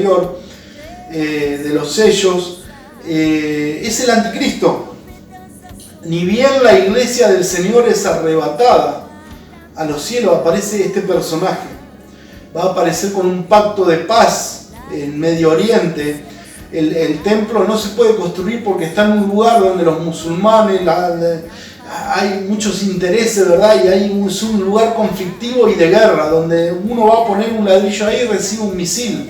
anterior, de los sellos, es el anticristo. Ni bien la iglesia del Señor es arrebatada a los cielos, aparece este personaje. Va a aparecer con un pacto de paz en Medio Oriente. El templo no se puede construir porque está en un lugar donde los musulmanes, hay muchos intereses, ¿verdad? Y es un lugar conflictivo y de guerra, donde uno va a poner un ladrillo ahí y recibe un misil.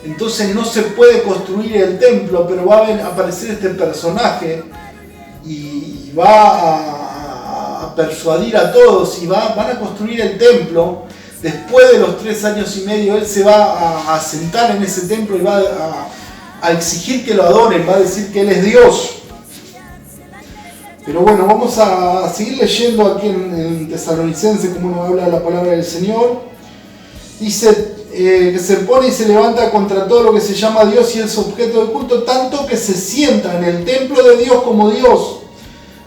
Entonces no se puede construir el templo, pero va a aparecer este personaje y va a persuadir a todos y van a construir el templo. Después de los 3 años y medio, él se va a sentar en ese templo y va a exigir que lo adoren, va a decir que él es Dios. Pero bueno, vamos a seguir leyendo aquí en Tesalonicenses como nos habla la palabra del Señor. Dice que se pone y se levanta contra todo lo que se llama Dios y es objeto de culto, tanto que se sienta en el templo de Dios como Dios,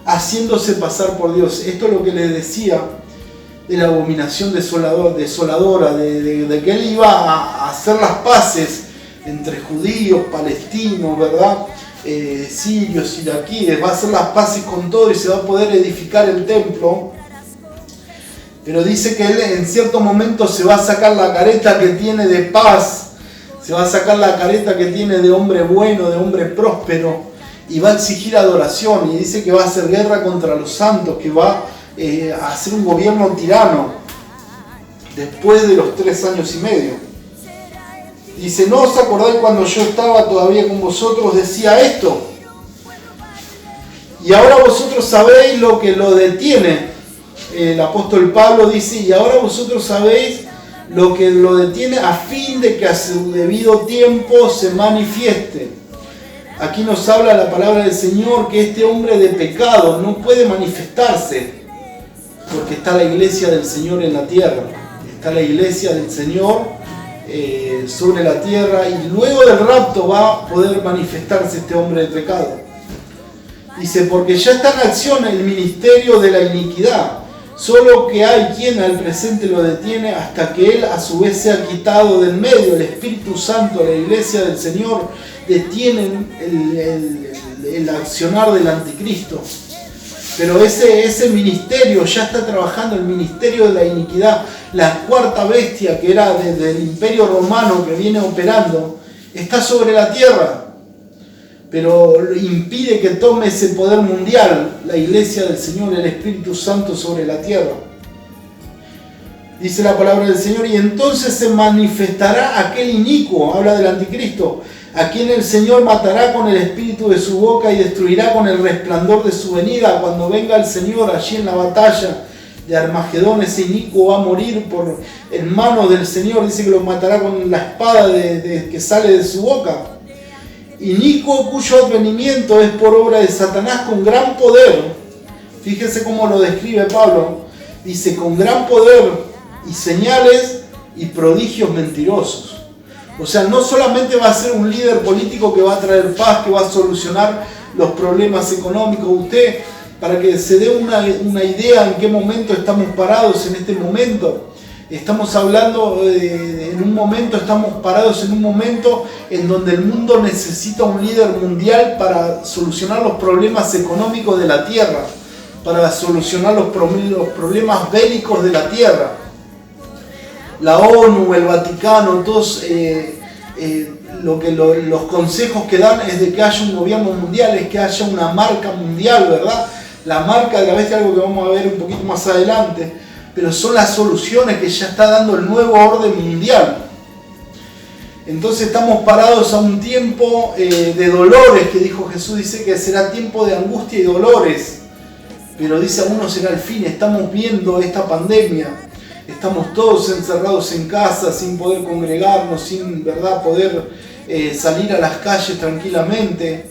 haciéndose pasar por Dios. Esto es lo que les decía de la abominación desoladora, de que él iba a hacer las paces entre judíos, palestinos, ¿verdad? Sirios, iraquíes, va a hacer las paces con todo y se va a poder edificar el templo. Pero dice que él en cierto momento se va a sacar la careta que tiene de paz, se va a sacar la careta que tiene de hombre bueno, de hombre próspero, y va a exigir adoración, y dice que va a hacer guerra contra los santos, que va a hacer un gobierno tirano después de los 3 años y medio. Dice, ¿no os acordáis cuando yo estaba todavía con vosotros? Decía esto. Y ahora vosotros sabéis lo que lo detiene. El apóstol Pablo dice, y ahora vosotros sabéis lo que lo detiene a fin de que a su debido tiempo se manifieste. Aquí nos habla la palabra del Señor que este hombre de pecado no puede manifestarse porque está la iglesia del Señor en la tierra. Está la iglesia del Señor sobre la tierra y luego del rapto va a poder manifestarse este hombre de pecado. Dice, porque ya está en acción el ministerio de la iniquidad, solo que hay quien al presente lo detiene hasta que él a su vez sea quitado del medio. El Espíritu Santo, la iglesia del Señor, detienen el accionar del anticristo. Pero ese ministerio ya está trabajando, el ministerio de la iniquidad, la cuarta bestia que era del imperio romano que viene operando, está sobre la tierra, pero impide que tome ese poder mundial, la iglesia del Señor, el Espíritu Santo sobre la tierra. Dice la palabra del Señor, y entonces se manifestará aquel inicuo, habla del anticristo, a quien el Señor matará con el espíritu de su boca y destruirá con el resplandor de su venida. Cuando venga el Señor allí en la batalla de Armagedón, ese inicuo va a morir en manos del Señor. Dice que lo matará con la espada que sale de su boca. Inicuo cuyo advenimiento es por obra de Satanás con gran poder. Fíjese cómo lo describe Pablo. Dice, con gran poder y señales y prodigios mentirosos. O sea, no solamente va a ser un líder político que va a traer paz, que va a solucionar los problemas económicos. Usted, para que se dé una idea en qué momento estamos parados en este momento, estamos hablando estamos parados en un momento en donde el mundo necesita un líder mundial para solucionar los problemas económicos de la tierra, para solucionar los problemas bélicos de la tierra. La ONU, el Vaticano, todos los consejos que dan es de que haya un gobierno mundial, es que haya una marca mundial, ¿verdad? La marca de la bestia, algo que vamos a ver un poquito más adelante, pero son las soluciones que ya está dando el nuevo orden mundial. Entonces estamos parados a un tiempo de dolores, que dijo Jesús, dice que será tiempo de angustia y dolores, pero dice aún no será el fin. Estamos viendo esta pandemia. Estamos todos encerrados en casa, sin poder congregarnos, sin, ¿verdad?, poder salir a las calles tranquilamente,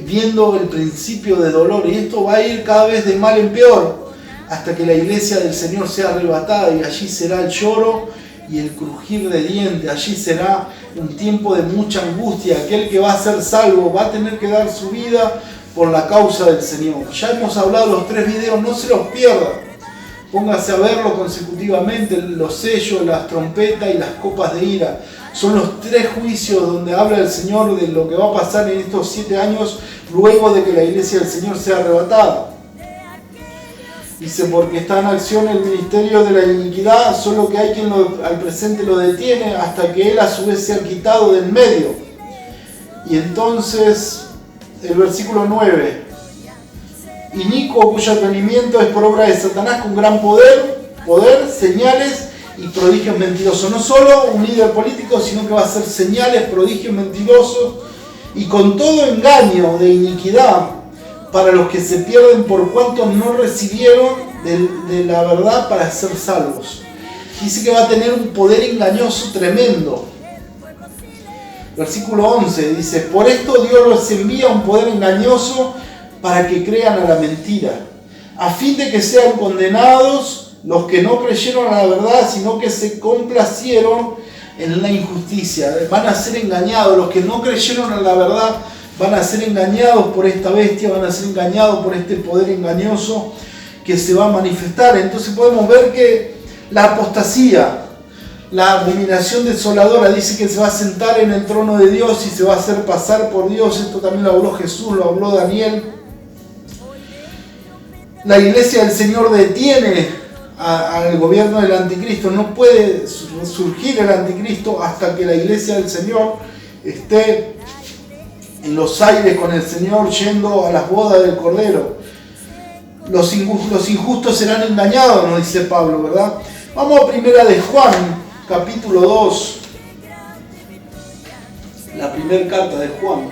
viendo el principio de dolor. Y esto va a ir cada vez de mal en peor, hasta que la iglesia del Señor sea arrebatada, y allí será el lloro y el crujir de dientes. Allí será un tiempo de mucha angustia. Aquel que va a ser salvo va a tener que dar su vida por la causa del Señor. Ya hemos hablado los 3 videos, no se los pierda. Póngase a verlo consecutivamente, los sellos, las trompetas y las copas de ira. Son los 3 juicios donde habla el Señor de lo que va a pasar en estos 7 años luego de que la iglesia del Señor sea arrebatada. Dice, porque está en acción el ministerio de la iniquidad, solo que hay quien al presente lo detiene hasta que él a su vez sea quitado del medio. Y entonces, el versículo 9. Inicuo cuyo advenimiento es por obra de Satanás con gran poder, señales y prodigios mentirosos. No solo un líder político, sino que va a hacer señales, prodigios mentirosos y con todo engaño de iniquidad para los que se pierden por cuanto no recibieron de la verdad para ser salvos. Dice que va a tener un poder engañoso tremendo. Versículo 11 dice, por esto Dios les envía un poder engañoso para que crean a la mentira, a fin de que sean condenados los que no creyeron a la verdad, sino que se complacieron en la injusticia. Van a ser engañados, los que no creyeron a la verdad van a ser engañados por esta bestia, van a ser engañados por este poder engañoso que se va a manifestar. Entonces podemos ver que la apostasía, la abominación desoladora, dice que se va a sentar en el trono de Dios y se va a hacer pasar por Dios. Esto también lo habló Jesús, lo habló Daniel. La iglesia del Señor detiene al gobierno del anticristo. No puede surgir el anticristo hasta que la iglesia del Señor esté en los aires con el Señor, yendo a las bodas del Cordero. Los injustos serán engañados, nos dice Pablo, ¿verdad? Vamos a primera de Juan, capítulo 2. La primera carta de Juan,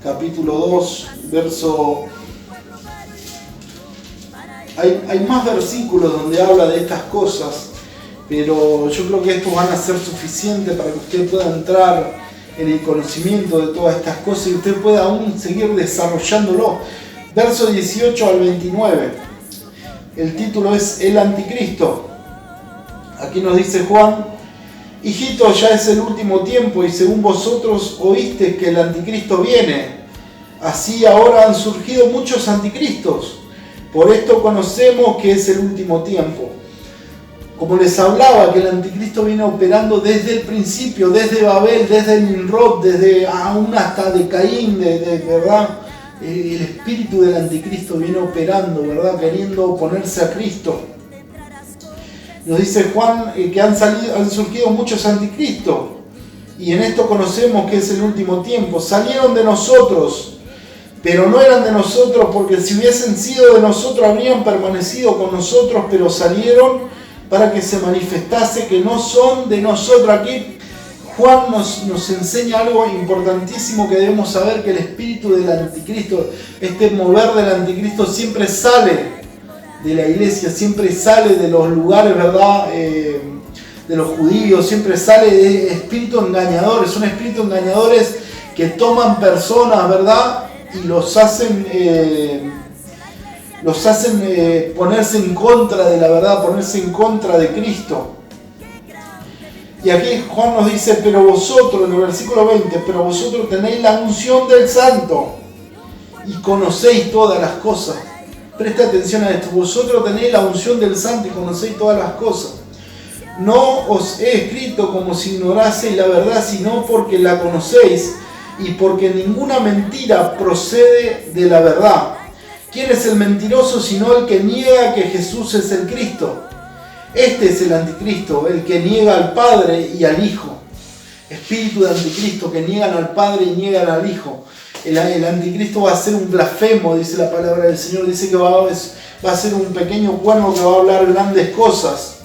capítulo 2, verso... Hay más versículos donde habla de estas cosas, pero yo creo que estos van a ser suficientes para que usted pueda entrar en el conocimiento de todas estas cosas y usted pueda aún seguir desarrollándolo. Verso 18 al 29. El título es El Anticristo. Aquí nos dice Juan, hijitos, ya es el último tiempo y según vosotros oíste que el anticristo viene. Así ahora han surgido muchos anticristos. Por esto conocemos que es el último tiempo. Como les hablaba, que el anticristo viene operando desde el principio, desde Babel, desde el Nimrod, desde aún hasta de Caín, ¿verdad? El espíritu del anticristo viene operando, ¿verdad? Queriendo oponerse a Cristo. Nos dice Juan que han surgido muchos anticristos. Y en esto conocemos que es el último tiempo. Salieron de nosotros, pero no eran de nosotros, porque si hubiesen sido de nosotros habrían permanecido con nosotros, pero salieron para que se manifestase que no son de nosotros. Aquí Juan nos enseña algo importantísimo que debemos saber, que el espíritu del anticristo, este mover del anticristo siempre sale de la iglesia, siempre sale de los lugares, ¿verdad? De los judíos, siempre sale de espíritus engañadores. Son espíritus engañadores que toman personas, ¿verdad? Y los hacen ponerse en contra de la verdad, ponerse en contra de Cristo. Y aquí Juan nos dice, pero vosotros, en el versículo 20, pero vosotros tenéis la unción del Santo y conocéis todas las cosas. Presta atención a esto, vosotros tenéis la unción del Santo y conocéis todas las cosas. No os he escrito como si ignoraseis la verdad, sino porque la conocéis y porque ninguna mentira procede de la verdad. ¿Quién es el mentiroso sino el que niega que Jesús es el Cristo? Este es el anticristo, el que niega al Padre y al Hijo. Espíritu de anticristo que niegan al Padre y niegan al Hijo. El anticristo va a ser un blasfemo, dice la palabra del Señor. Dice que va a ser un pequeño cuerno que va a hablar grandes cosas.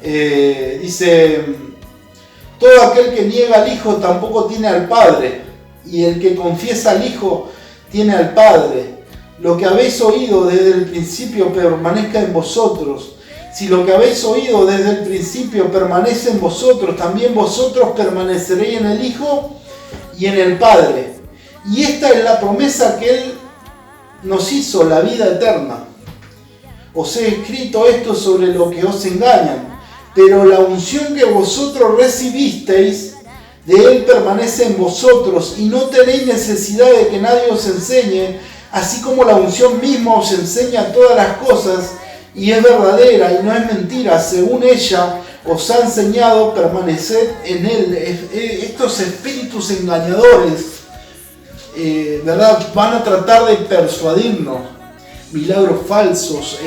Dice, todo aquel que niega al Hijo tampoco tiene al Padre, y el que confiesa al Hijo tiene al Padre. Lo que habéis oído desde el principio permanezca en vosotros. Si lo que habéis oído desde el principio permanece en vosotros, también vosotros permaneceréis en el Hijo y en el Padre. Y esta es la promesa que Él nos hizo, la vida eterna. Os he escrito esto sobre lo que os engañan, pero la unción que vosotros recibisteis de Él permanece en vosotros y no tenéis necesidad de que nadie os enseñe, así como la unción misma os enseña todas las cosas y es verdadera y no es mentira. Según ella os ha enseñado, permaneced en él. Estos espíritus engañadores, ¿verdad?, van a tratar de persuadirnos. Milagros falsos,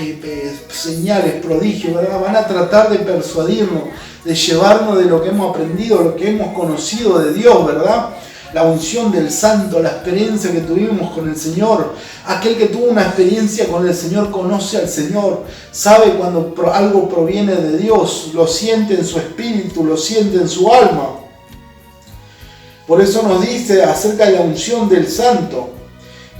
señales, prodigios, ¿verdad?, van a tratar de persuadirnos, de llevarnos de lo que hemos aprendido, lo que hemos conocido de Dios, ¿verdad? La unción del Santo, la experiencia que tuvimos con el Señor. Aquel que tuvo una experiencia con el Señor conoce al Señor, sabe cuando algo proviene de Dios, lo siente en su espíritu, lo siente en su alma. Por eso nos dice acerca de la unción del Santo.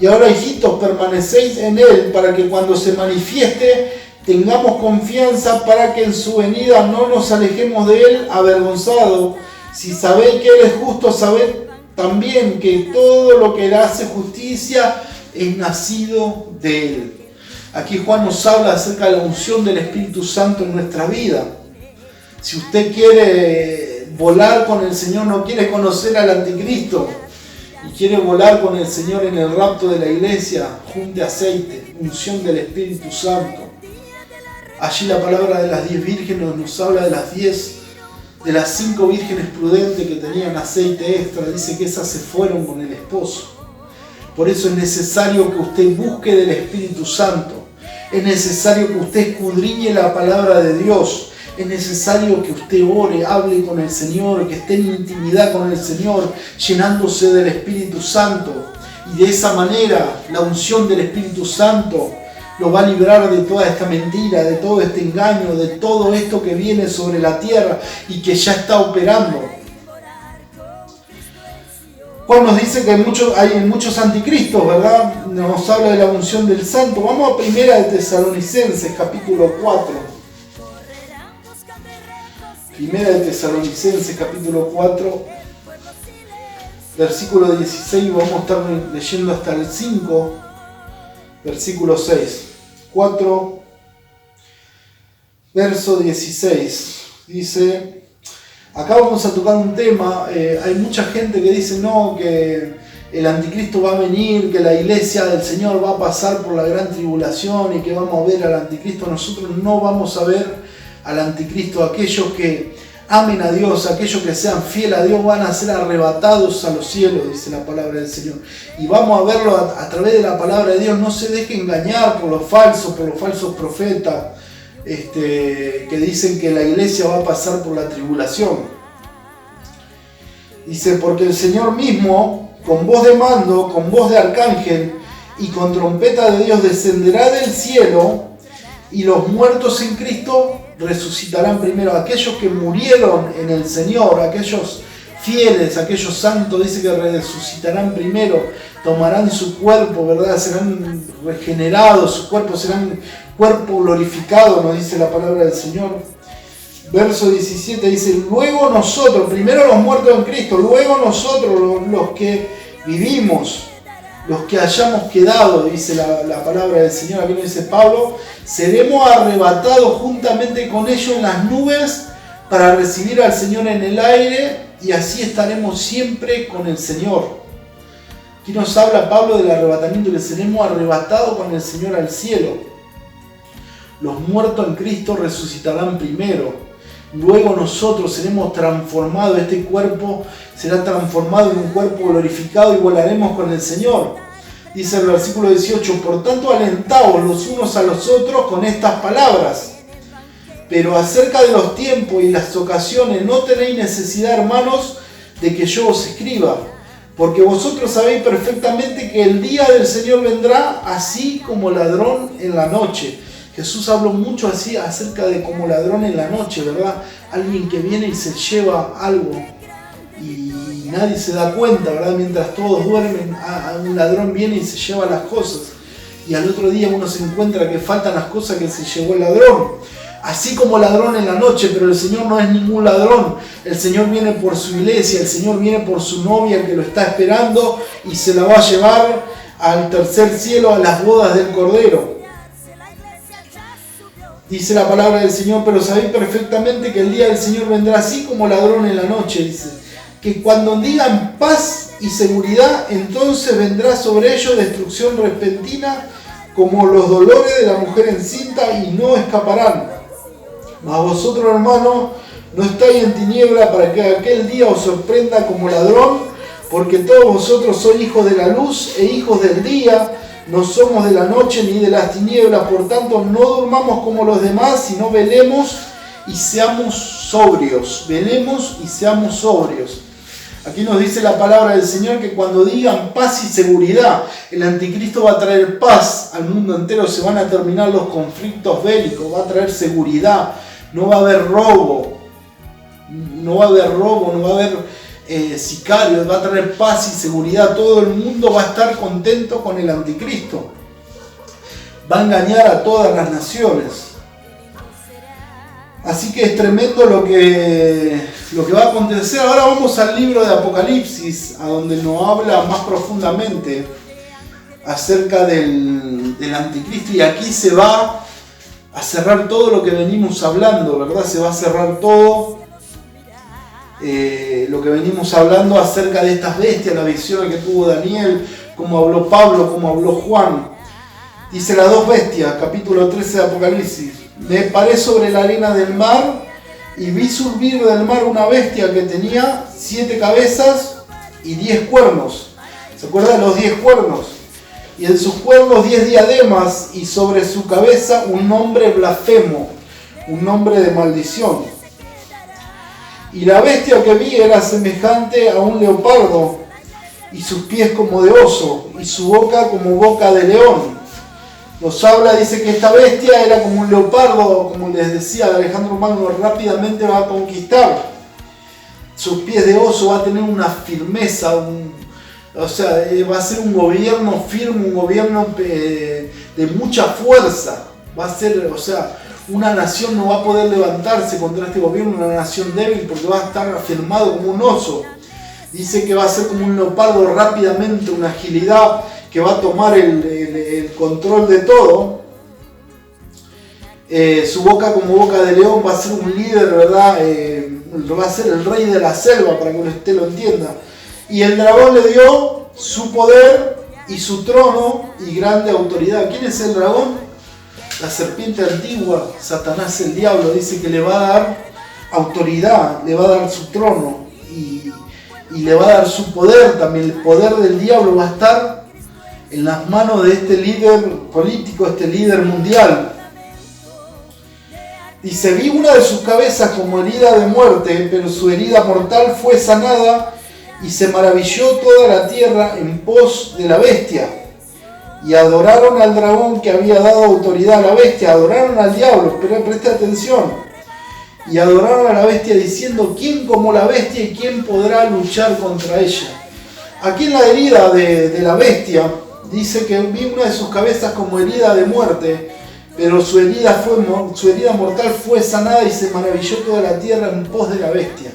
Y ahora, hijitos, permanecéis en Él, para que cuando se manifieste tengamos confianza, para que en su venida no nos alejemos de Él avergonzados. Si sabéis que Él es justo, sabed también que todo lo que Él hace justicia es nacido de Él. Aquí Juan nos habla acerca de la unción del Espíritu Santo en nuestra vida. Si usted quiere volar con el Señor, no quiere conocer al anticristo y quiere volar con el Señor en el rapto de la iglesia, junte aceite, unción del Espíritu Santo. Allí la palabra de las 10 vírgenes nos habla de las 5 vírgenes prudentes que tenían aceite extra. Dice que esas se fueron con el esposo. Por eso es necesario que usted busque del Espíritu Santo. Es necesario que usted escudriñe la palabra de Dios. Es necesario que usted ore, hable con el Señor, que esté en intimidad con el Señor, llenándose del Espíritu Santo. Y de esa manera, la unción del Espíritu Santo lo va a librar de toda esta mentira, de todo este engaño, de todo esto que viene sobre la tierra y que ya está operando. Juan nos dice que hay muchos anticristos, ¿verdad? Nos habla de la unción del Santo. Vamos a 1 de Tesalonicenses, capítulo 4. 1 de Tesalonicenses, capítulo 4, versículo 16. Vamos a estar leyendo hasta el 5, versículo 6. 4, verso 16. Dice... Acá vamos a tocar un tema. Hay mucha gente que dice no, que el anticristo va a venir, que la iglesia del Señor va a pasar por la gran tribulación y que vamos a ver al anticristo. Nosotros no vamos a ver al anticristo. Aquellos que amen a Dios, aquellos que sean fieles a Dios van a ser arrebatados a los cielos, dice la palabra del Señor. Y vamos a verlo a través de la palabra de Dios. No se deje engañar por los falsos profetas. Que dicen que la iglesia va a pasar por la tribulación. Dice, porque el Señor mismo, con voz de mando, con voz de arcángel y con trompeta de Dios, descenderá del cielo, y los muertos en Cristo resucitarán primero. Aquellos que murieron en el Señor, aquellos fieles, aquellos santos, dice que resucitarán primero, tomarán su cuerpo, ¿verdad? Serán regenerados, sus cuerpos serán cuerpo glorificado, nos dice la palabra del Señor. Verso 17 dice, luego nosotros, primero los muertos en Cristo, luego nosotros, los que vivimos, los que hayamos quedado, dice la palabra del Señor, aquí nos dice Pablo, seremos arrebatados juntamente con ellos en las nubes para recibir al Señor en el aire, y así estaremos siempre con el Señor. Aquí nos habla Pablo del arrebatamiento, que seremos arrebatados con el Señor al cielo. Los muertos en Cristo resucitarán primero. Luego nosotros seremos transformados, este cuerpo será transformado en un cuerpo glorificado y volaremos con el Señor. Dice el versículo 18, por tanto alentaos los unos a los otros con estas palabras. Pero acerca de los tiempos y las ocasiones no tenéis necesidad, hermanos, de que yo os escriba, porque vosotros sabéis perfectamente que el día del Señor vendrá así como ladrón en la noche. Jesús habló mucho así acerca de como ladrón en la noche, ¿verdad? Alguien que viene y se lleva algo y nadie se da cuenta, ¿verdad? Mientras todos duermen, un ladrón viene y se lleva las cosas. Y al otro día uno se encuentra que faltan las cosas que se llevó el ladrón. Así como ladrón en la noche, pero el Señor no es ningún ladrón. El Señor viene por su iglesia, el Señor viene por su novia que lo está esperando y se la va a llevar al tercer cielo, a las bodas del Cordero. Dice la palabra del Señor, pero sabéis perfectamente que el día del Señor vendrá así como ladrón en la noche, dice. Que cuando digan paz y seguridad, entonces vendrá sobre ellos destrucción repentina como los dolores de la mujer encinta y no escaparán. Mas vosotros, hermanos, no estáis en tiniebla para que aquel día os sorprenda como ladrón, porque todos vosotros sois hijos de la luz e hijos del día, no somos de la noche ni de las tinieblas, por tanto no durmamos como los demás, sino velemos y seamos sobrios. Velemos y seamos sobrios. Aquí nos dice la palabra del Señor que cuando digan paz y seguridad, el anticristo va a traer paz al mundo entero, se van a terminar los conflictos bélicos, va a traer seguridad, no va a haber robo, no va a haber sicarios, va a traer paz y seguridad, todo el mundo va a estar contento con el anticristo, va a engañar a todas las naciones. Así que es tremendo lo que va a acontecer. Ahora vamos al libro de Apocalipsis, a donde nos habla más profundamente acerca del anticristo, y aquí se va a cerrar todo lo que venimos hablando, ¿verdad? Se va a cerrar todo lo que venimos hablando acerca de estas bestias, la visión que tuvo Daniel, como habló Pablo, como habló Juan. Dice las dos bestias, capítulo 13 de Apocalipsis: me paré sobre la arena del mar y vi subir del mar una bestia que tenía 7 cabezas y 10 cuernos. ¿Se acuerdan de los 10 cuernos? Y en sus cuernos 10 diademas, y sobre su cabeza un nombre blasfemo, un nombre de maldición. Y la bestia que vi era semejante a un leopardo, y sus pies como de oso, y su boca como boca de león. Nos habla, dice que esta bestia era como un leopardo, como les decía Alejandro Magno, rápidamente va a conquistar. Sus pies de oso, va a tener una firmeza, va a ser un gobierno firme, un gobierno de mucha fuerza. Va a ser, una nación no va a poder levantarse contra este gobierno, una nación débil, porque va a estar afirmado como un oso. Dice que va a ser como un leopardo rápidamente, una agilidad, que va a tomar el control de todo. Su boca como boca de león, va a ser un líder, ¿verdad? Va a ser el rey de la selva, para que usted lo entienda. Y el dragón le dio su poder y su trono y grande autoridad. ¿Quién es el dragón? La serpiente antigua, Satanás el diablo. Dice que le va a dar autoridad, le va a dar su trono y le va a dar su poder también. El poder del diablo va a estar en las manos de este líder político, este líder mundial. Dice: vi una de sus cabezas como herida de muerte, pero su herida mortal fue sanada, y se maravilló toda la tierra en pos de la bestia. Y adoraron al dragón que había dado autoridad a la bestia, adoraron al diablo, pero preste atención. Y adoraron a la bestia diciendo: ¿quién como la bestia y quién podrá luchar contra ella? Aquí en la herida de la bestia, dice que vi una de sus cabezas como herida de muerte, pero su herida mortal fue sanada, y se maravilló toda la tierra en pos de la bestia.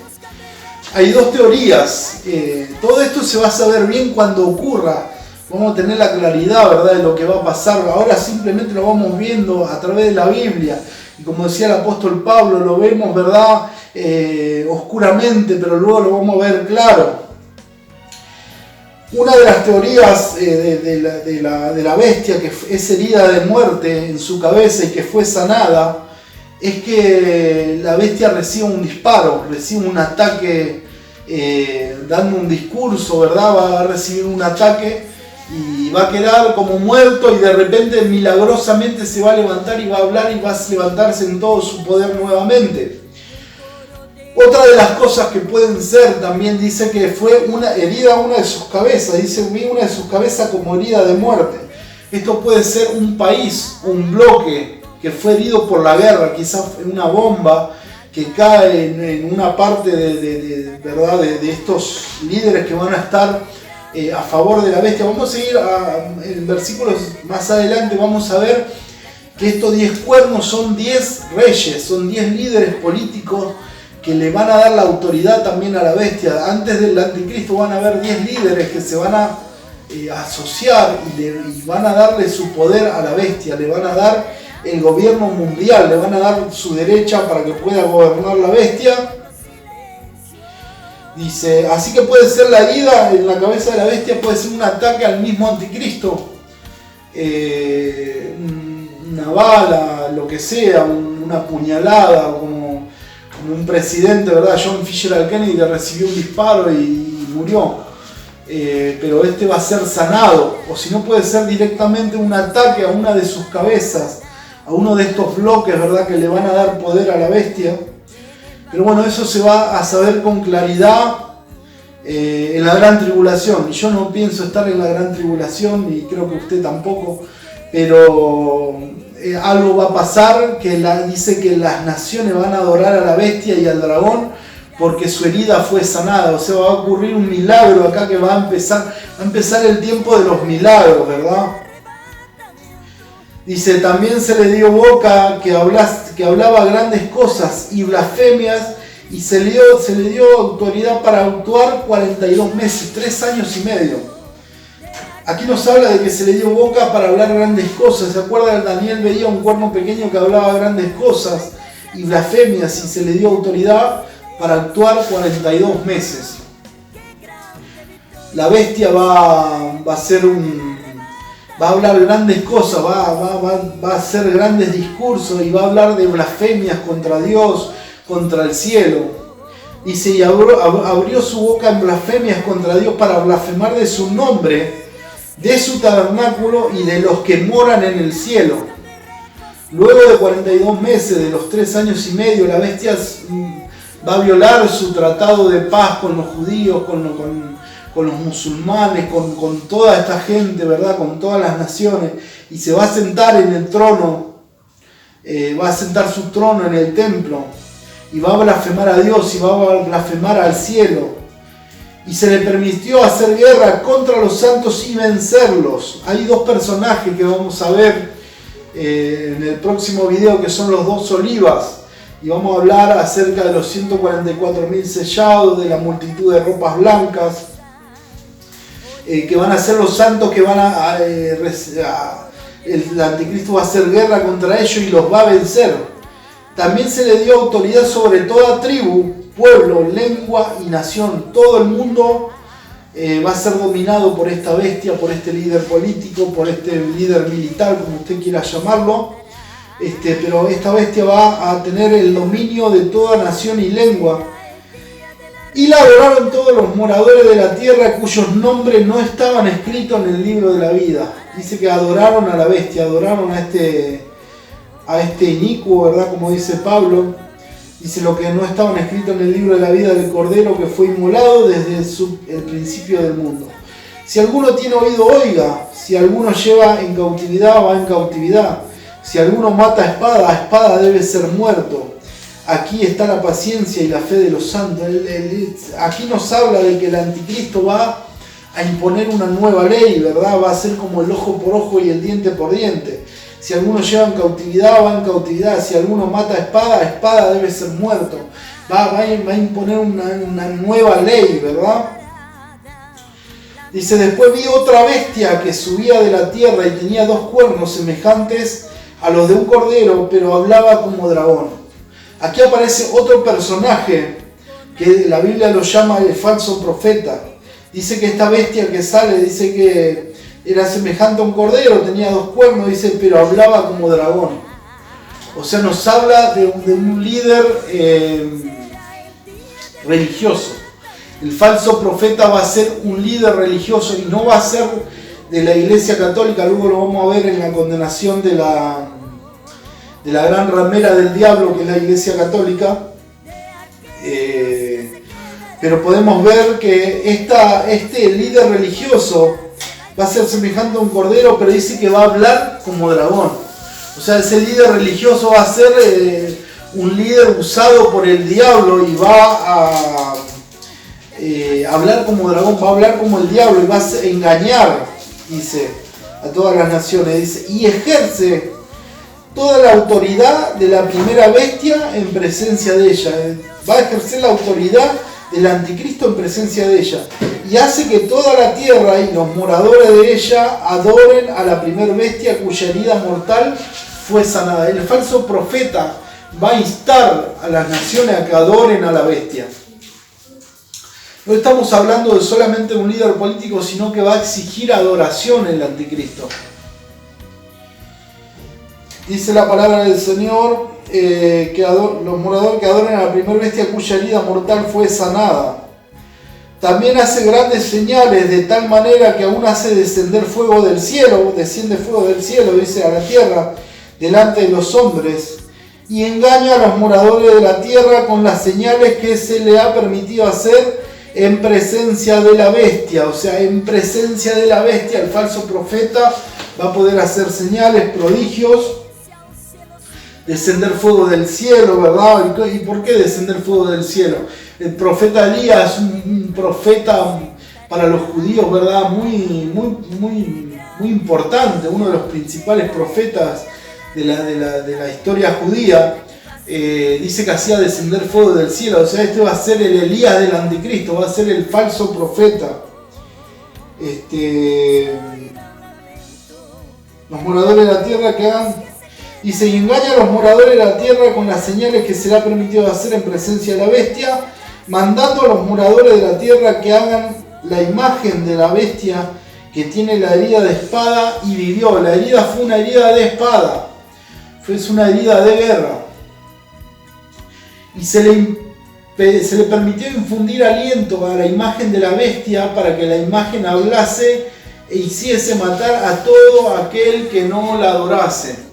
Hay dos teorías. Todo esto se va a saber bien cuando ocurra. Vamos a tener la claridad, ¿verdad?, de lo que va a pasar. Ahora simplemente lo vamos viendo a través de la Biblia. Y como decía el apóstol Pablo, lo vemos, ¿verdad?, oscuramente, pero luego lo vamos a ver claro. Una de las teorías de la bestia, que es herida de muerte en su cabeza y que fue sanada, es que la bestia recibe un disparo, recibe un ataque, dando un discurso, ¿verdad? Va a recibir un ataque y va a quedar como muerto, y de repente milagrosamente se va a levantar y va a hablar y va a levantarse en todo su poder nuevamente. Otra de las cosas que pueden ser, también dice que fue una herida a una de sus cabezas. Dice: vi una de sus cabezas como herida de muerte. Esto puede ser un país, un bloque que fue herido por la guerra, quizás una bomba que cae en una parte ¿verdad?, de estos líderes que van a estar a favor de la bestia. Vamos a seguir en versículos más adelante, vamos a ver que estos 10 cuernos son 10 reyes, son 10 líderes políticos que le van a dar la autoridad también a la bestia. Antes del anticristo van a haber 10 líderes que se van a asociar y van a darle su poder a la bestia, le van a dar el gobierno mundial, le van a dar su derecha para que pueda gobernar la bestia. Dice, así que puede ser la herida en la cabeza de la bestia, puede ser un ataque al mismo anticristo. una bala, lo que sea, una puñalada, como un presidente, ¿verdad? John F. Kennedy, que recibió un disparo y murió. Pero este va a ser sanado, o si no puede ser directamente un ataque a una de sus cabezas, a uno de estos bloques, ¿verdad? Que le van a dar poder a la bestia. Pero bueno, eso se va a saber con claridad en la gran tribulación. Yo no pienso estar en la gran tribulación y creo que usted tampoco, pero algo va a pasar que dice que las naciones van a adorar a la bestia y al dragón porque su herida fue sanada. O sea, va a ocurrir un milagro acá que va a empezar el tiempo de los milagros, ¿verdad? Dice, también se le dio boca que hablaba grandes cosas y blasfemias, y se le dio autoridad para actuar 42 meses, 3 años y medio. Aquí nos habla de que se le dio boca para hablar grandes cosas. ¿Se acuerdan? Daniel veía un cuerno pequeño que hablaba grandes cosas y blasfemias, y se le dio autoridad para actuar 42 meses. La bestia va a hablar grandes cosas, va a hacer grandes discursos y va a hablar de blasfemias contra Dios, contra el cielo. Dice, y abrió su boca en blasfemias contra Dios para blasfemar de su nombre, de su tabernáculo y de los que moran en el cielo. Luego de 42 meses, de los 3 años y medio, la bestia va a violar su tratado de paz con los judíos, con los musulmanes, con toda esta gente, ¿verdad? Con todas las naciones, y se va a sentar en el trono, va a sentar su trono en el templo, y va a blasfemar a Dios, y va a blasfemar al cielo, y se le permitió hacer guerra contra los santos y vencerlos. Hay 2 personajes que vamos a ver en el próximo video, que son los 2 olivas, y vamos a hablar acerca de los 144.000 sellados, de la multitud de ropas blancas, que van a ser los santos que van el anticristo va a hacer guerra contra ellos y los va a vencer. También se le dio autoridad sobre toda tribu, pueblo, lengua y nación. Todo el mundo va a ser dominado por esta bestia, por este líder político, por este líder militar, como usted quiera llamarlo. Pero esta bestia va a tener el dominio de toda nación y lengua. Y la adoraron todos los moradores de la tierra cuyos nombres no estaban escritos en el libro de la vida. Dice que adoraron a la bestia, adoraron a este inicuo, ¿verdad? Como dice Pablo. Dice lo que no estaban escritos en el libro de la vida del Cordero que fue inmolado desde el principio del mundo. Si alguno tiene oído, oiga. Si alguno lleva en cautividad, va en cautividad. Si alguno mata a espada debe ser muerto. Aquí está la paciencia y la fe de los santos. Aquí nos habla de que el anticristo va a imponer una nueva ley, ¿verdad? Va a ser como el ojo por ojo y el diente por diente. Si alguno lleva en cautividad, va en cautividad. Si alguno mata a espada debe ser muerto. Va a imponer una nueva ley, ¿verdad? Dice, después vi otra bestia que subía de la tierra y tenía 2 cuernos semejantes a los de un cordero, pero hablaba como dragón. Aquí aparece otro personaje que la Biblia lo llama el falso profeta. Dice que esta bestia que sale, dice que era semejante a un cordero, tenía 2 cuernos, dice, pero hablaba como dragón. O sea, nos habla de un líder religioso. El falso profeta va a ser un líder religioso y no va a ser de la Iglesia Católica. Luego lo vamos a ver en la condenación de la gran ramera del diablo, que es la Iglesia Católica. Pero podemos ver que este líder religioso va a ser semejante a un cordero, pero dice que va a hablar como dragón. O sea, ese líder religioso va a ser un líder usado por el diablo y va a hablar como dragón, va a hablar como el diablo y va a engañar, dice, a todas las naciones. Dice, y ejerce toda la autoridad de la primera bestia en presencia de ella. Va a ejercer la autoridad del anticristo en presencia de ella. Y hace que toda la tierra y los moradores de ella adoren a la primera bestia cuya herida mortal fue sanada. El falso profeta va a instar a las naciones a que adoren a la bestia. No estamos hablando de solamente un líder político, sino que va a exigir adoración el anticristo. Dice la palabra del Señor los moradores que adoren a la primera bestia cuya herida mortal fue sanada. También hace grandes señales de tal manera que aún hace descender fuego del cielo, desciende fuego del cielo, dice, a la tierra, delante de los hombres, y engaña a los moradores de la tierra con las señales que se le ha permitido hacer en presencia de la bestia. O sea, en presencia de la bestia, el falso profeta va a poder hacer señales, prodigios, descender fuego del cielo, ¿verdad? ¿Y por qué descender fuego del cielo? El profeta Elías, un profeta para los judíos, ¿verdad? Muy importante, uno de los principales profetas de la historia judía. Dice que hacía descender fuego del cielo. O sea, este va a ser el Elías del anticristo, va a ser el falso profeta. Los moradores de la tierra que hagan... Dice, y engaña a los moradores de la tierra con las señales que se le ha permitido hacer en presencia de la bestia, mandando a los moradores de la tierra que hagan la imagen de la bestia que tiene la herida de espada y vivió. La herida fue una herida de espada, fue una herida de guerra. Y se le permitió infundir aliento a la imagen de la bestia para que la imagen hablase e hiciese matar a todo aquel que no la adorase.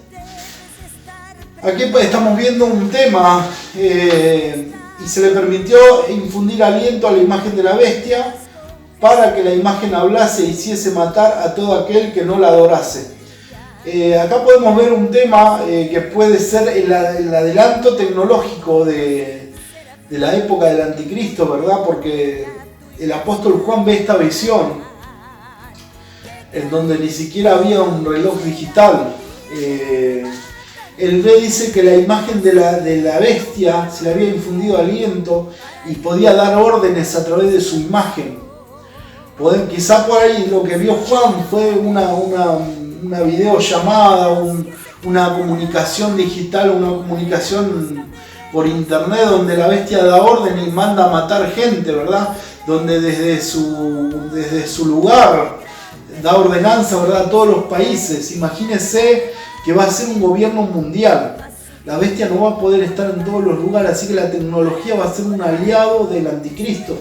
Aquí estamos viendo un tema y se le permitió infundir aliento a la imagen de la bestia para que la imagen hablase e hiciese matar a todo aquel que no la adorase. Acá podemos ver un tema que puede ser el adelanto tecnológico de la época del anticristo, ¿verdad? Porque el apóstol Juan ve esta visión en donde ni siquiera había un reloj digital. Él dice que la imagen de la bestia se le había infundido aliento y podía dar órdenes a través de su imagen. Quizá por ahí lo que vio Juan fue una videollamada, una comunicación digital, una comunicación por internet donde la bestia da orden y manda a matar gente, ¿verdad? Donde desde su lugar da ordenanza, ¿verdad?, a todos los países. Imagínense que va a ser un gobierno mundial. La bestia no va a poder estar en todos los lugares, así que la tecnología va a ser un aliado del anticristo.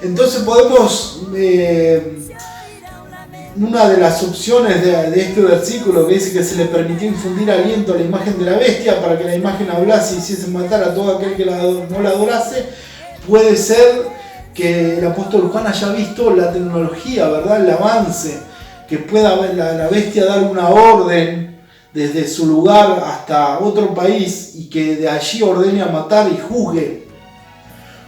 Entonces podemos, una de las opciones de este versículo que dice que se le permitió infundir aliento a la imagen de la bestia para que la imagen hablase y hiciese matar a todo aquel que no la adorase, puede ser que el apóstol Juan haya visto la tecnología, ¿verdad?, el avance, que pueda la bestia dar una orden desde su lugar hasta otro país y que de allí ordene a matar y juzgue.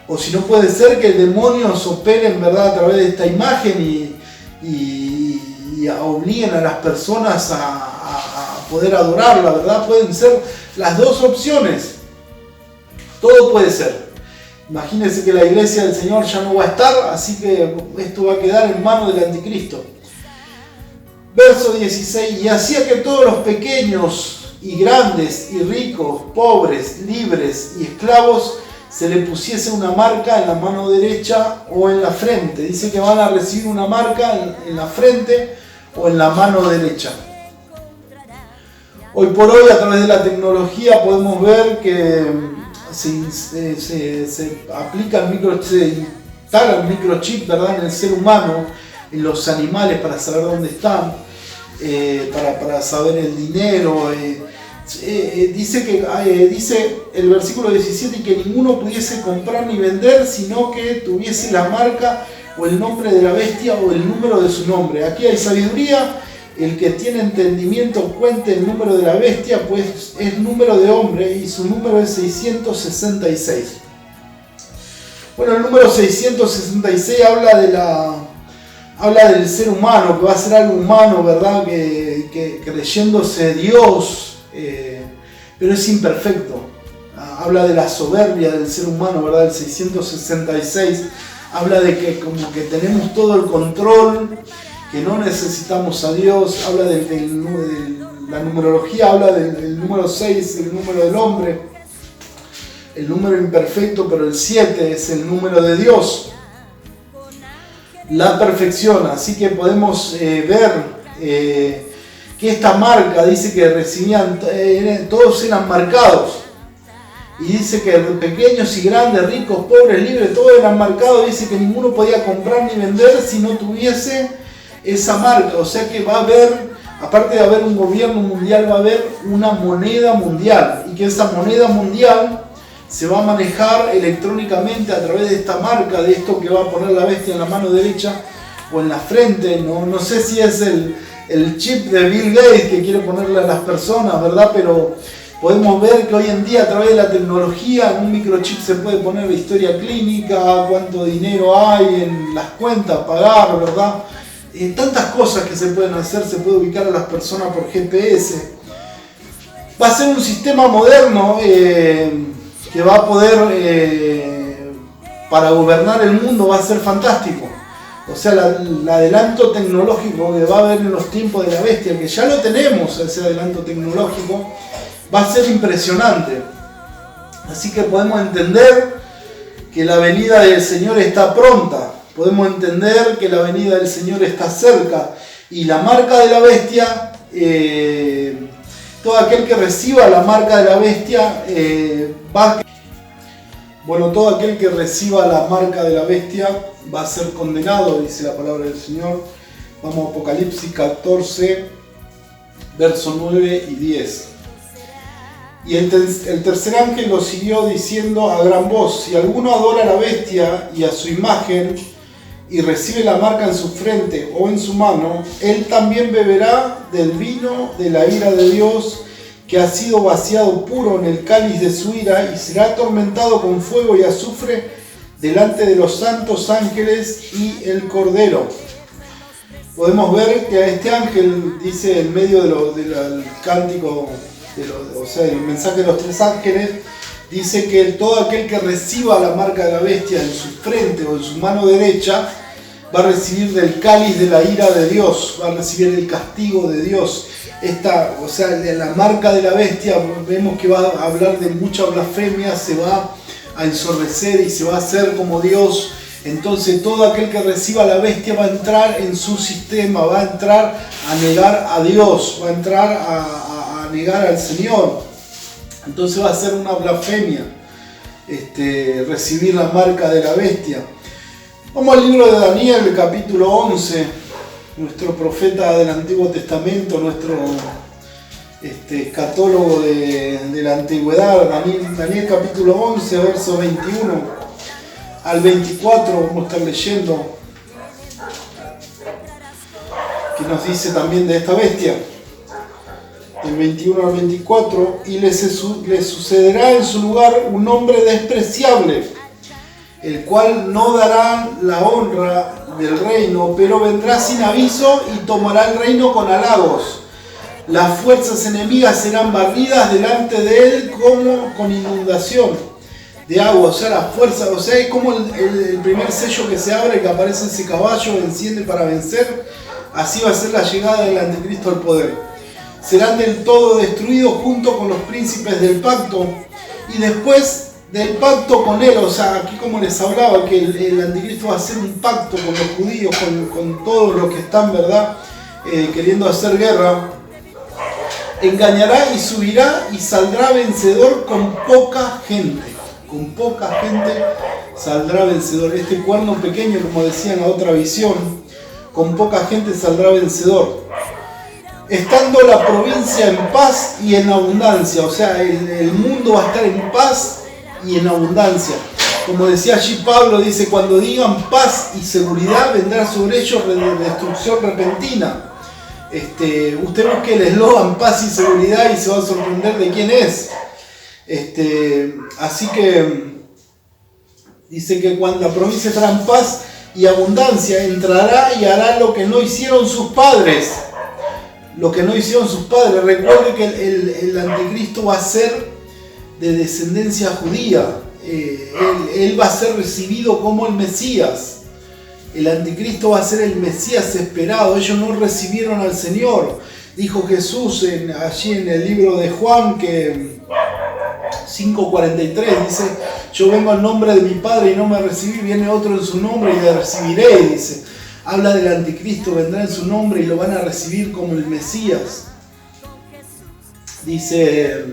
O si no, puede ser que demonios operen, ¿verdad?, a través de esta imagen y obliguen a las personas a poder adorarla, ¿verdad? Pueden ser las dos opciones. Todo puede ser. Imagínense que la iglesia del Señor ya no va a estar, así que esto va a quedar en manos del anticristo. Verso 16, y hacía que todos los pequeños y grandes y ricos, pobres, libres y esclavos se le pusiese una marca en la mano derecha o en la frente. Dice que van a recibir una marca en la frente o en la mano derecha. Hoy por hoy, a través de la tecnología, podemos ver que se aplica se instala el microchip, ¿verdad?, en el ser humano, en los animales, para saber dónde están, para saber el dinero. Dice el versículo 17 que ninguno pudiese comprar ni vender, sino que tuviese la marca o el nombre de la bestia o el número de su nombre. Aquí hay sabiduría. El que tiene entendimiento cuente el número de la bestia, pues es número de hombre y su número es 666. Bueno, el número 666 habla del ser humano, que va a ser algo humano, ¿verdad? Que creyéndose Dios, pero es imperfecto. Habla de la soberbia del ser humano, ¿verdad? El 666 habla de que como que tenemos todo el control, que no necesitamos a Dios. Habla de la numerología, habla del número 6, el número del hombre, el número imperfecto, pero el 7 es el número de Dios, la perfección. Así que podemos ver que esta marca, dice que recibían, todos eran marcados. Y dice que pequeños y grandes, ricos, pobres, libres, todos eran marcados. Dice que ninguno podía comprar ni vender si no tuviese esa marca. O sea que va a haber, aparte de haber un gobierno mundial, va a haber una moneda mundial. Y que esa moneda mundial se va a manejar electrónicamente a través de esta marca, de esto que va a poner la bestia en la mano derecha o en la frente. No sé si es el chip de Bill Gates que quiere ponerle a las personas, ¿verdad? Pero podemos ver que hoy en día a través de la tecnología en un microchip se puede poner la historia clínica, cuánto dinero hay en las cuentas, pagar, ¿verdad? Tantas cosas que se pueden hacer, se puede ubicar a las personas por GPS. Va a ser un sistema moderno que va a poder, para gobernar el mundo, va a ser fantástico. O sea, el adelanto tecnológico que va a haber en los tiempos de la bestia, que ya lo tenemos, ese adelanto tecnológico, va a ser impresionante. Así que podemos entender que la venida del Señor está pronta. Podemos entender que la venida del Señor está cerca. Y la marca de la bestia, todo aquel que reciba la marca de la bestia, todo aquel que reciba la marca de la bestia va a ser condenado, dice la palabra del Señor. Vamos a Apocalipsis 14, versos 9 y 10. Y el tercer ángel lo siguió diciendo a gran voz: si alguno adora a la bestia y a su imagen y recibe la marca en su frente o en su mano, él también beberá del vino de la ira de Dios, que ha sido vaciado puro en el cáliz de su ira, y será atormentado con fuego y azufre delante de los santos ángeles y el Cordero. Podemos ver que a este ángel, dice en medio del cántico, el mensaje de los tres ángeles, dice que todo aquel que reciba la marca de la bestia en su frente o en su mano derecha va a recibir del cáliz de la ira de Dios, va a recibir el castigo de Dios. La marca de la bestia, vemos que va a hablar de mucha blasfemia, se va a ensordecer y se va a hacer como Dios. Entonces todo aquel que reciba la bestia va a entrar en su sistema, va a entrar a negar a Dios, va a entrar a negar al Señor. Entonces va a ser una blasfemia recibir la marca de la bestia. Vamos al libro de Daniel, capítulo 11, nuestro profeta del Antiguo Testamento, nuestro escatólogo de la antigüedad. Daniel capítulo 11, verso 21 al 24, vamos a estar leyendo, que nos dice también de esta bestia. Del 21 al 24, y le sucederá en su lugar un hombre despreciable, el cual no dará la honra del reino, pero vendrá sin aviso y tomará el reino con halagos. Las fuerzas enemigas serán barridas delante de él como con inundación de agua. O sea, las fuerzas, es como el primer sello que se abre, que aparece ese caballo, enciende para vencer. Así va a ser la llegada del anticristo al poder. Serán del todo destruidos junto con los príncipes del pacto, y después del pacto con él, aquí como les hablaba, que el anticristo va a hacer un pacto con los judíos, con todos los que están, ¿verdad?, queriendo hacer guerra. Engañará y subirá y saldrá vencedor con poca gente. Con poca gente saldrá vencedor. Este cuerno pequeño, como decía en la otra visión, con poca gente saldrá vencedor. Estando la provincia en paz y en abundancia. El mundo va a estar en paz y en abundancia. Como decía allí Pablo, dice: cuando digan paz y seguridad, vendrá sobre ellos destrucción repentina. Usted busque el eslogan paz y seguridad y se va a sorprender de quién es. Así que dice que cuando la provincia estará en paz y abundancia, entrará y hará lo que no hicieron sus padres. Lo que no hicieron sus padres. Recuerde que el anticristo va a ser de descendencia judía. Él va a ser recibido como el Mesías. El anticristo va a ser el Mesías esperado. Ellos no recibieron al Señor. Dijo Jesús allí en el libro de Juan, que 5:43, dice: yo vengo al nombre de mi Padre y no me recibí, viene otro en su nombre y le recibiré, dice. Habla del anticristo, vendrá en su nombre y lo van a recibir como el Mesías. Dice,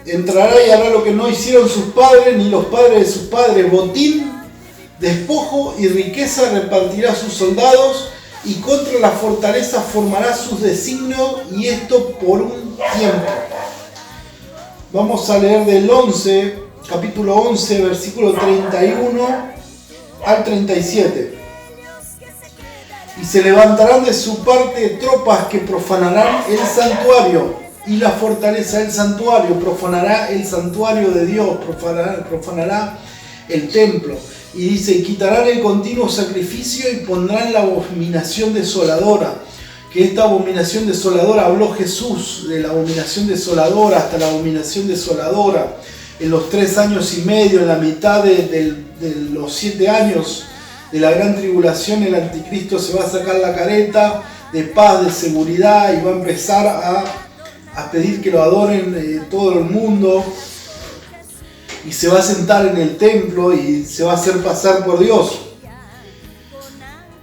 entrará y hará lo que no hicieron sus padres ni los padres de sus padres, botín, despojo y riqueza repartirá a sus soldados, y contra la fortaleza formará sus designios, y esto por un tiempo. Vamos a leer del 11, capítulo 11, versículo 31 al 37. Y se levantarán de su parte tropas que profanarán el santuario y la fortaleza del santuario, profanará el santuario de Dios, profanará el templo. Y dice, quitarán el continuo sacrificio y pondrán la abominación desoladora. Que esta abominación desoladora, habló Jesús de la abominación desoladora, hasta la abominación desoladora. En los 3 años y medio, en la mitad de los 7 años de la gran tribulación, el anticristo se va a sacar la careta de paz, de seguridad, y va a empezar a pedir que lo adoren todo el mundo. Y se va a sentar en el templo y se va a hacer pasar por Dios.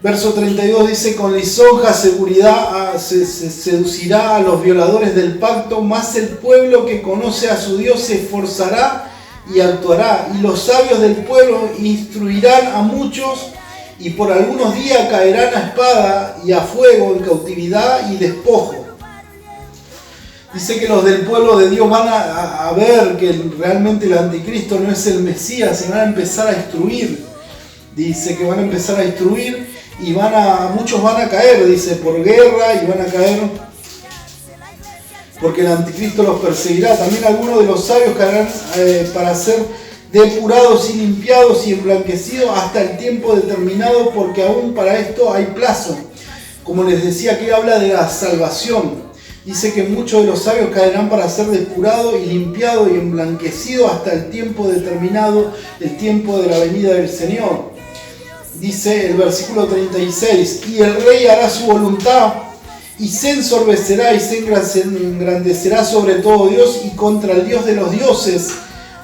Verso 32 dice, con lisonja seguridad se seducirá a los violadores del pacto, mas el pueblo que conoce a su Dios se esforzará y actuará, y los sabios del pueblo instruirán a muchos, y por algunos días caerán a espada y a fuego, en cautividad y despojo. Dice que los del pueblo de Dios van a ver que realmente el anticristo no es el Mesías, y van a empezar a instruir. Dice que van a empezar a instruir y muchos van a caer, dice, por guerra, y van a caer porque el anticristo los perseguirá. También algunos de los sabios caerán para ser depurados y limpiados y emblanquecidos hasta el tiempo determinado, porque aún para esto hay plazo. Como les decía, aquí habla de la salvación. Dice que muchos de los sabios caerán para ser depurados y limpiados y emblanquecidos hasta el tiempo determinado, el tiempo de la venida del Señor. Dice el versículo 36, y el rey hará su voluntad, y se ensorbecerá y se engrandecerá sobre todo Dios, y contra el Dios de los dioses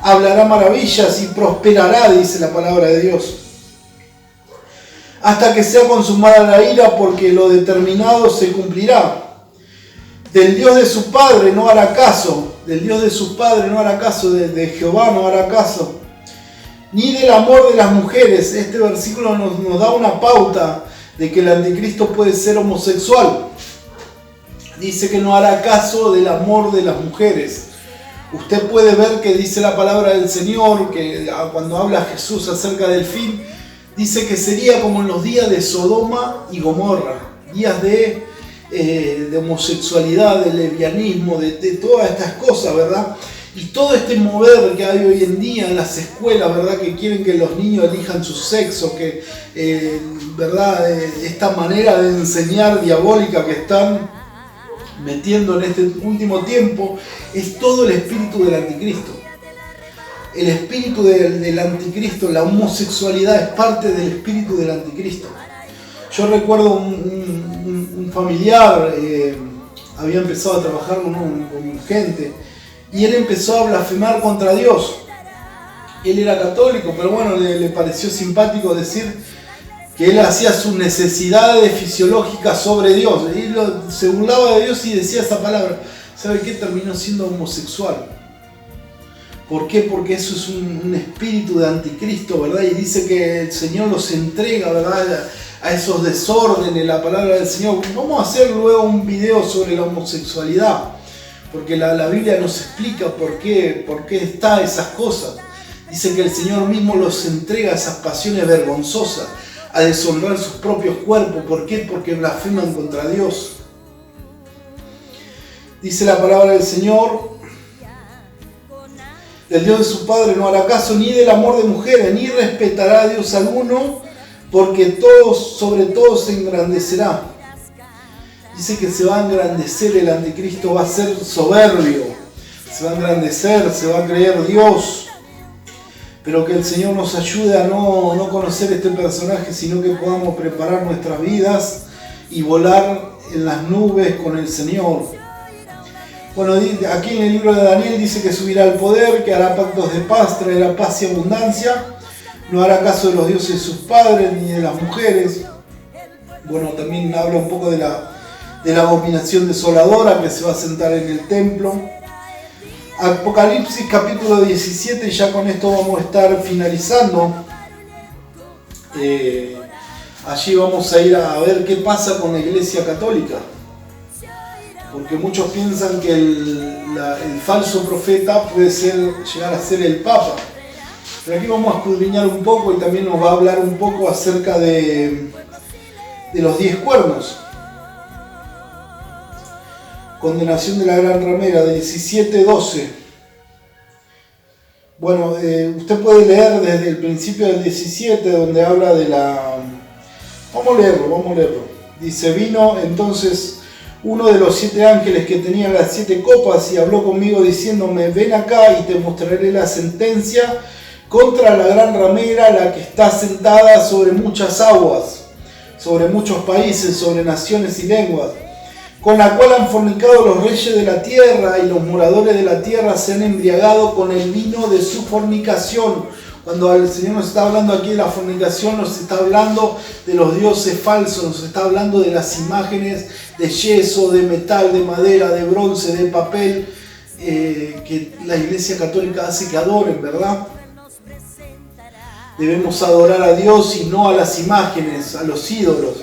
hablará maravillas y prosperará, dice la palabra de Dios. Hasta que sea consumada la ira, porque lo determinado se cumplirá. Del Dios de su padre no hará caso, del Dios de su padre no hará caso, de Jehová no hará caso, ni del amor de las mujeres. Este versículo nos da una pauta de que el anticristo puede ser homosexual. Dice que no hará caso del amor de las mujeres. Usted puede ver que dice la palabra del Señor, que cuando habla Jesús acerca del fin, dice que sería como en los días de Sodoma y Gomorra, días de homosexualidad, de lesbianismo, de todas estas cosas, ¿verdad? Y todo este mover que hay hoy en día en las escuelas, ¿verdad? Que quieren que los niños elijan su sexo, que, ¿verdad? Esta manera de enseñar diabólica que están metiendo en este último tiempo, es todo el espíritu del anticristo. El espíritu del anticristo, la homosexualidad es parte del espíritu del anticristo. Yo recuerdo un familiar, había empezado a trabajar con gente, y él empezó a blasfemar contra Dios. Él era católico, pero bueno, le pareció simpático decir que él hacía sus necesidades fisiológicas sobre Dios. Y se burlaba de Dios y decía esa palabra. ¿Sabe qué? Terminó siendo homosexual. ¿Por qué? Porque eso es un espíritu de anticristo, ¿verdad? Y dice que el Señor los entrega, ¿verdad?, a esos desórdenes, la palabra del Señor. Vamos a hacer luego un video sobre la homosexualidad, porque la Biblia nos explica por qué está esas cosas. Dice que el Señor mismo los entrega a esas pasiones vergonzosas, a deshonrar sus propios cuerpos. ¿Por qué? Porque blasfeman contra Dios. Dice la palabra del Señor, del Dios de su padre no hará caso, ni del amor de mujeres, ni respetará a Dios alguno, porque sobre todo se engrandecerá. Dice que se va a engrandecer, el anticristo va a ser soberbio, se va a engrandecer, se va a creer Dios. Pero que el Señor nos ayude a no conocer este personaje, sino que podamos preparar nuestras vidas y volar en las nubes con el Señor. Bueno, aquí en el libro de Daniel dice que subirá al poder, que hará pactos de paz, traerá paz y abundancia, no hará caso de los dioses de sus padres ni de las mujeres. Bueno, también habla un poco de de la abominación desoladora que se va a sentar en el templo. Apocalipsis capítulo 17, ya con esto vamos a estar finalizando. Allí vamos a ir a ver qué pasa con la Iglesia Católica. Porque muchos piensan que el falso profeta puede llegar a ser el Papa. Pero aquí vamos a escudriñar un poco y también nos va a hablar un poco acerca de los 10 cuernos. Condenación de la gran ramera, de 17:12. Bueno, usted puede leer desde el principio del 17, donde habla de la... Vamos a leerlo. Dice, vino entonces uno de los 7 ángeles que tenía las 7 copas y habló conmigo diciéndome, ven acá y te mostraré la sentencia contra la gran ramera, la que está sentada sobre muchas aguas, sobre muchos países, sobre naciones y lenguas, con la cual han fornicado los reyes de la tierra, y los moradores de la tierra se han embriagado con el vino de su fornicación. Cuando el Señor nos está hablando aquí de la fornicación, nos está hablando de los dioses falsos, nos está hablando de las imágenes de yeso, de metal, de madera, de bronce, de papel, que la Iglesia Católica hace que adoren, ¿verdad? Debemos adorar a Dios y no a las imágenes, a los ídolos.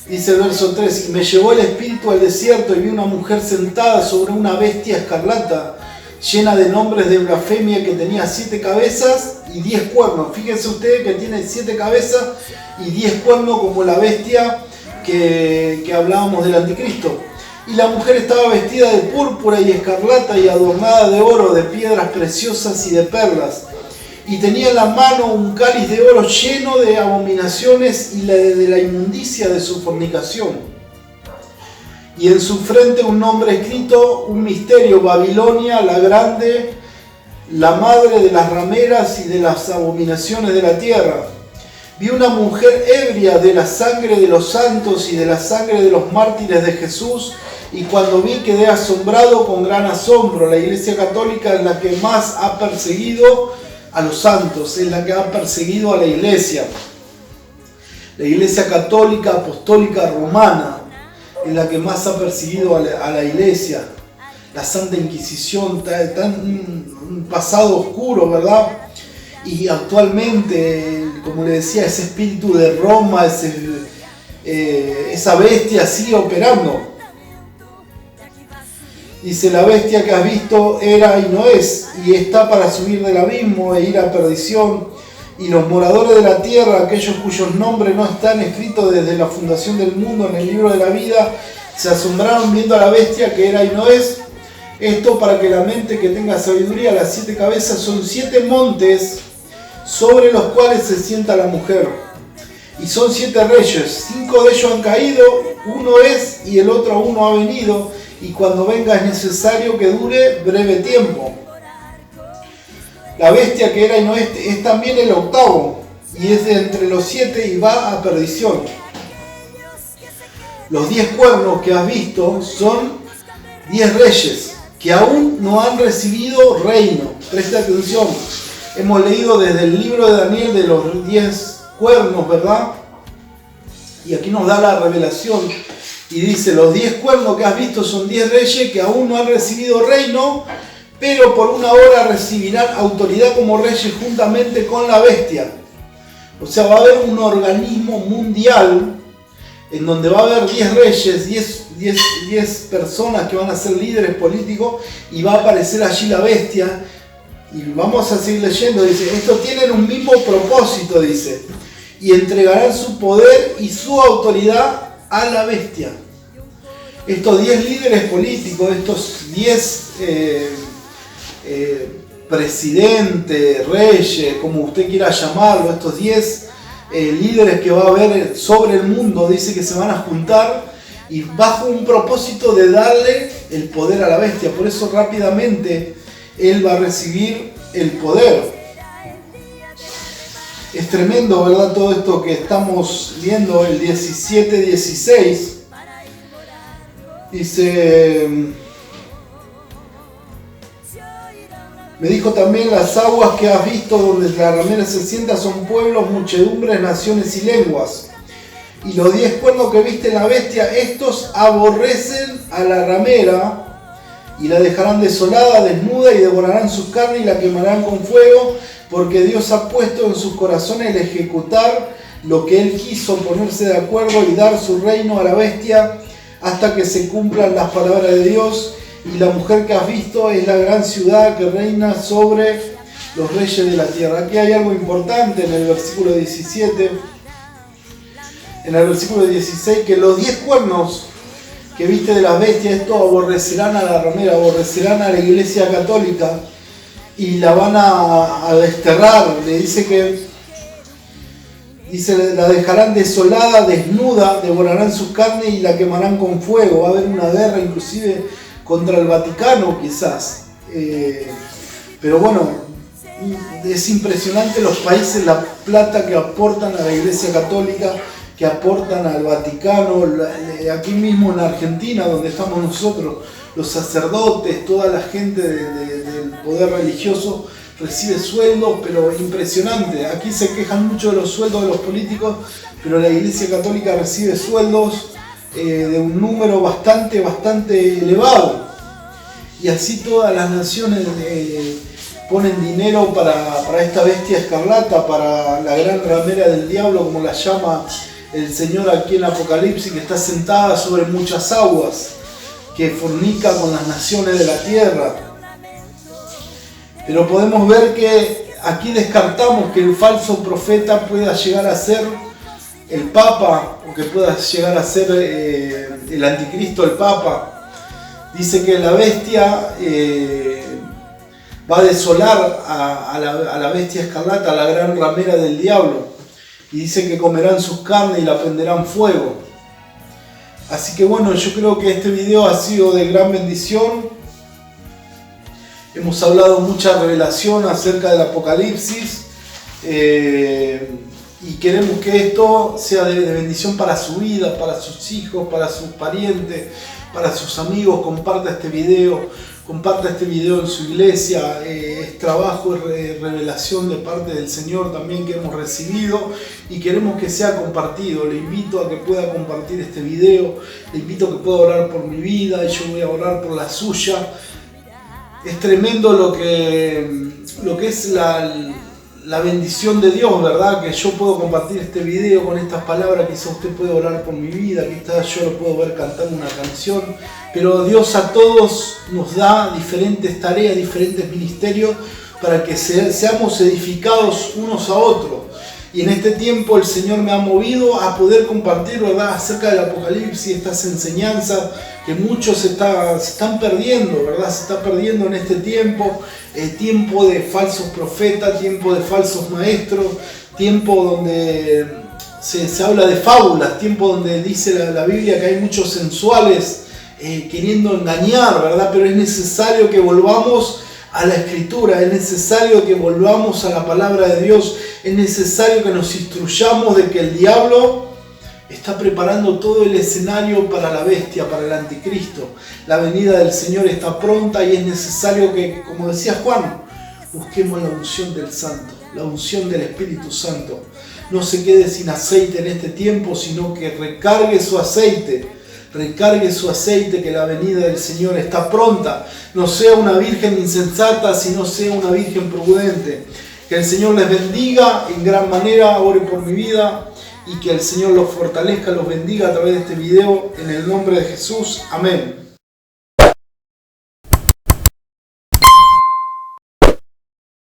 Dice el verso 3, y me llevó el espíritu al desierto y vi una mujer sentada sobre una bestia escarlata, llena de nombres de blasfemia, que tenía 7 cabezas y 10 cuernos. Fíjense ustedes que tiene 7 cabezas y 10 cuernos, como la bestia que hablábamos del anticristo. Y la mujer estaba vestida de púrpura y escarlata y adornada de oro, de piedras preciosas y de perlas. Y tenía en la mano un cáliz de oro lleno de abominaciones y de la inmundicia de su fornicación. Y en su frente un nombre escrito, un misterio, Babilonia la grande, la madre de las rameras y de las abominaciones de la tierra. Vi una mujer ebria de la sangre de los santos y de la sangre de los mártires de Jesús, y cuando vi quedé asombrado con gran asombro. La Iglesia Católica es la que más ha perseguido a los santos, es la que ha perseguido a la Iglesia. La Iglesia Católica Apostólica Romana es la que más ha perseguido a la Iglesia. La Santa Inquisición, un pasado oscuro, ¿verdad? Y actualmente, como le decía, ese espíritu de Roma, esa bestia sigue operando. Dice, la bestia que has visto era y no es, y está para subir del abismo e ir a perdición. Y los moradores de la tierra, aquellos cuyos nombres no están escritos desde la fundación del mundo en el libro de la vida, se asombraron viendo a la bestia que era y no es. Esto para que la mente que tenga sabiduría, las 7 cabezas son 7 montes sobre los cuales se sienta la mujer. Y son 7 reyes, 5 de ellos han caído, uno es y el otro aún no ha venido. Y cuando venga es necesario que dure breve tiempo. La bestia que era y no es también el 8º, y es de entre los 7 y va a perdición. Los 10 cuernos que has visto son 10 reyes que aún no han recibido reino. Presta atención. Hemos leído desde el libro de Daniel de los 10 cuernos, ¿verdad? Y aquí nos da la revelación. Y dice, los 10 cuernos que has visto son 10 reyes que aún no han recibido reino, pero por una hora recibirán autoridad como reyes juntamente con la bestia. O sea, va a haber un organismo mundial en donde va a haber 10 reyes, 10 personas que van a ser líderes políticos, y va a aparecer allí la bestia. Y vamos a seguir leyendo, dice, estos tienen un mismo propósito, dice, y entregarán su poder y su autoridad a la bestia. Estos 10 líderes políticos, estos 10 presidentes, reyes, como usted quiera llamarlo, estos 10 líderes que va a haber sobre el mundo, dice que se van a juntar y bajo un propósito de darle el poder a la bestia. Por eso rápidamente él va a recibir el poder. Es tremendo, ¿verdad? Todo esto que estamos viendo, el 17-16. Dice, me dijo también, las aguas que has visto donde la ramera se sienta son pueblos, muchedumbres, naciones y lenguas. y los 10 cuernos que viste en la bestia, estos aborrecen a la ramera y la dejarán desolada, desnuda, y devorarán su carne y la quemarán con fuego, porque Dios ha puesto en sus corazones el ejecutar lo que Él quiso, ponerse de acuerdo y dar su reino a la bestia hasta que se cumplan las palabras de Dios. Y la mujer que has visto es la gran ciudad que reina sobre los reyes de la tierra. Aquí hay algo importante en el versículo 17. En el versículo 16, que los 10 cuernos que viste de las bestias, esto aborrecerán a la ramera, aborrecerán a la iglesia católica y la van a desterrar. Le dice que la dejarán desolada, desnuda, devorarán su carne y la quemarán con fuego. Va a haber una guerra inclusive contra el Vaticano quizás. Pero bueno, es impresionante los países, la plata que aportan a la iglesia católica, que aportan al Vaticano. Aquí mismo en Argentina, donde estamos nosotros, los sacerdotes, toda la gente del poder religioso recibe sueldos, pero impresionante. Aquí se quejan mucho de los sueldos de los políticos, pero la Iglesia Católica recibe sueldos de un número bastante elevado. Y así todas las naciones ponen dinero para esta bestia escarlata, para la gran ramera del diablo, como la llama el Señor aquí en Apocalipsis, que está sentada sobre muchas aguas, que fornica con las naciones de la tierra. Pero podemos ver que aquí descartamos que el falso profeta pueda llegar a ser el Papa, o que pueda llegar a ser el anticristo, el Papa. Dice que la bestia va a desolar a la bestia escarlata, a la gran ramera del diablo. Y dice que comerán sus carnes y la prenderán fuego. Así que bueno, yo creo que este video ha sido de gran bendición. Hemos hablado mucha revelación acerca del Apocalipsis. Y queremos que esto sea de bendición para su vida, para sus hijos, para sus parientes, para sus amigos. Comparta este video en su iglesia. Es trabajo, es revelación de parte del Señor también que hemos recibido y queremos que sea compartido. Le invito a que pueda compartir este video, le invito a que pueda orar por mi vida y yo voy a orar por la suya. Es tremendo lo que es la bendición de Dios, ¿verdad? Que yo puedo compartir este video con estas palabras, quizás usted puede orar por mi vida, quizás yo lo puedo ver cantando una canción, pero Dios a todos nos da diferentes tareas, diferentes ministerios para que seamos edificados unos a otros. Y en este tiempo el Señor me ha movido a poder compartir, ¿verdad?, acerca del Apocalipsis, estas enseñanzas que muchos se están perdiendo, ¿verdad? Se está perdiendo en este tiempo, tiempo de falsos profetas, tiempo de falsos maestros, tiempo donde se habla de fábulas, tiempo donde dice la Biblia que hay muchos sensuales queriendo engañar, ¿verdad? Pero es necesario que volvamos a la Escritura, es necesario que volvamos a la palabra de Dios, es necesario que nos instruyamos de que el diablo está preparando todo el escenario para la bestia, para el anticristo. La venida del Señor está pronta y es necesario que, como decía Juan, busquemos la unción del Santo, la unción del Espíritu Santo. No se quede sin aceite en este tiempo, sino que recargue su aceite, que la venida del Señor está pronta. No sea una virgen insensata, sino sea una virgen prudente. Que el Señor les bendiga en gran manera, ore por mi vida y que el Señor los fortalezca, los bendiga a través de este video en el nombre de Jesús. Amén.